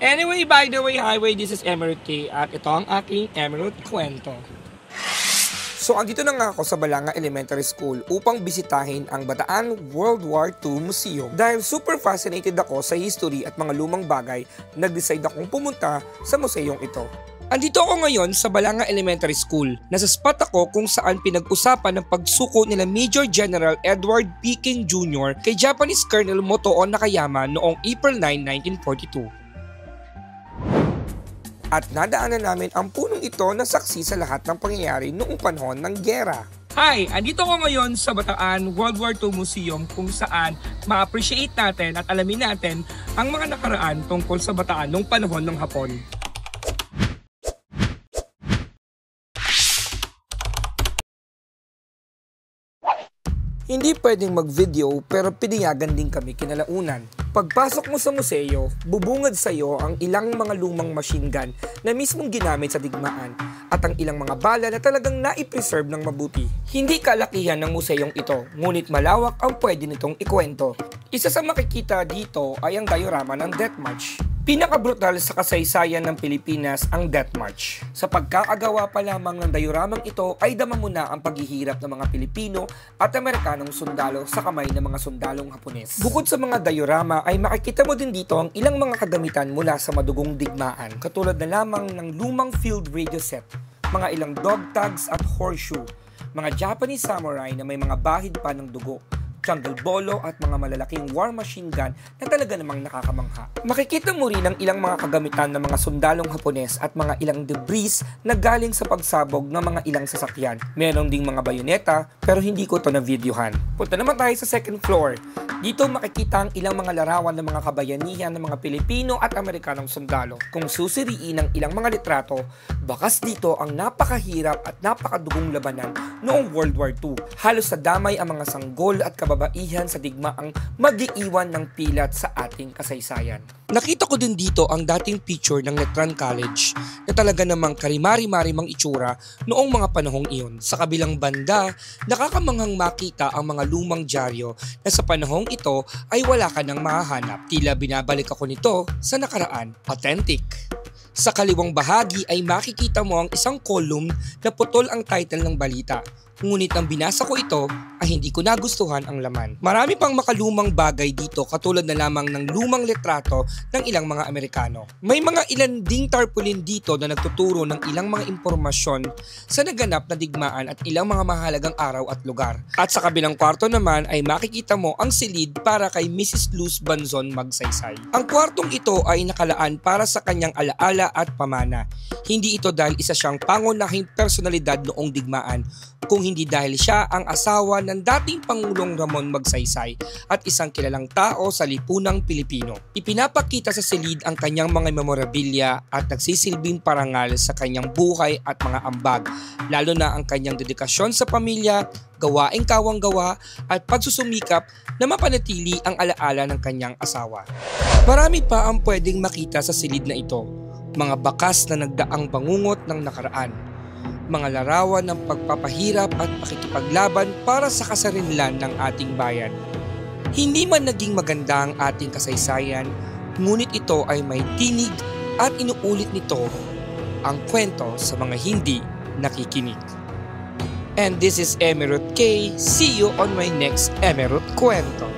Anyway, by the way, highway, this is Emerald K at ito ang aking Emerald Kwento. So, andito na nga ako sa Balanga Elementary School upang bisitahin ang Bataan World War II Museum. Dahil super fascinated ako sa history at mga lumang bagay, nag-decide akong pumunta sa museyong ito. Andito ako ngayon sa Balanga Elementary School. Nasa spot ako kung saan pinag-usapan ng pagsuko nila Major General Edward P. King Jr. kay Japanese Colonel Motoon Nakayama noong April 9, 1942. At nadaanan namin ang punong ito na saksi sa lahat ng pangyayari noong panahon ng giyera. Hi! Andito ko ngayon sa Bataan World War II Museum kung saan ma-appreciate natin at alamin natin ang mga nakaraan tungkol sa Bataan noong panahon ng Hapon. Hindi pwedeng mag-video pero pinayagan din kami kinalaunan. Pagpasok mo sa museo, bubungad sa iyo ang ilang mga lumang machine gun na mismong ginamit sa digmaan at ang ilang mga bala na talagang naipreserve ng mabuti. Hindi kalakihan ng museyong ito, ngunit malawak ang pwede nitong ikwento. Isa sa makikita dito ay ang diorama ng Death March. Pinakabrutal sa kasaysayan ng Pilipinas ang Death March. Sa pagkakagawa pa lamang ng dioramang ito ay dama mo na ang paghihirap ng mga Pilipino at Amerikanong sundalo sa kamay ng mga sundalong Hapones. Bukod sa mga diorama ay makikita mo din dito ang ilang mga kagamitan mula sa madugong digmaan, katulad na lamang ng lumang field radio set, mga ilang dog tags at horseshoe, mga Japanese samurai na may mga bahid pa ng dugo, jungle bolo at mga malalaking war machine gun na talaga namang nakakamangha. Makikita mo rin ang ilang mga kagamitan ng mga sundalong Hapones at mga ilang debris na galing sa pagsabog ng mga ilang sasakyan. Meron ding mga bayoneta pero hindi ko to na-videohan. Punta naman tayo sa second floor. Dito makikita ang ilang mga larawan ng mga kabayanihan ng mga Pilipino at Amerikanong sundalo. Kung susiriin ang ilang mga litrato, bakas dito ang napakahirap at napakadugong labanan noong World War II. Halos sa damay ang mga sanggol at kababaihan sa digmaang mag-iiwan ng pilat sa ating kasaysayan. Nakita ko din dito ang dating picture ng Letran College na talaga namang karimari-mari mang itsura noong mga panahong iyon. Sa kabilang banda, nakakamanghang makita ang mga lumang dyaryo na sa panahong ito ay wala ka nang mahahanap. Tila binabalik ako nito sa nakaraan. Authentic. Sa kaliwang bahagi ay makikita mo ang isang column na putol ang title ng balita. Ngunit ang binasa ko ito ay hindi ko nagustuhan ang laman. Marami pang makalumang bagay dito katulad na lamang ng lumang litrato ng ilang mga Amerikano. May mga ilan ding tarpaulin dito na nagtuturo ng ilang mga impormasyon sa naganap na digmaan at ilang mga mahalagang araw at lugar. At sa kabilang kwarto naman ay makikita mo ang silid para kay Mrs. Luz Banzon Magsaysay. Ang kwartong ito ay nakalaan para sa kanyang alaala at pamana. Hindi ito dahil isa siyang pangunahing personalidad noong digmaan, kung hindi dahil siya ang asawa ng dating Pangulong Ramon Magsaysay at isang kilalang tao sa lipunang Pilipino. Ipinapakita sa silid ang kanyang mga memorabilia at nagsisilbing parangal sa kanyang buhay at mga ambag, lalo na ang kanyang dedikasyon sa pamilya, gawaing kawang-gawa at pagsusumikap na mapanatili ang alaala ng kanyang asawa. Marami pa ang pwedeng makita sa silid na ito, mga bakas na nagdaang bangungot ng nakaraan, mga larawan ng pagpapahirap at pakikipaglaban para sa kasarinlan ng ating bayan. Hindi man naging maganda ang ating kasaysayan, ngunit ito ay may tinig at inuulit nito ang kwento sa mga hindi nakikinig. And this is Emerald K. See you on my next Emerald Kwento.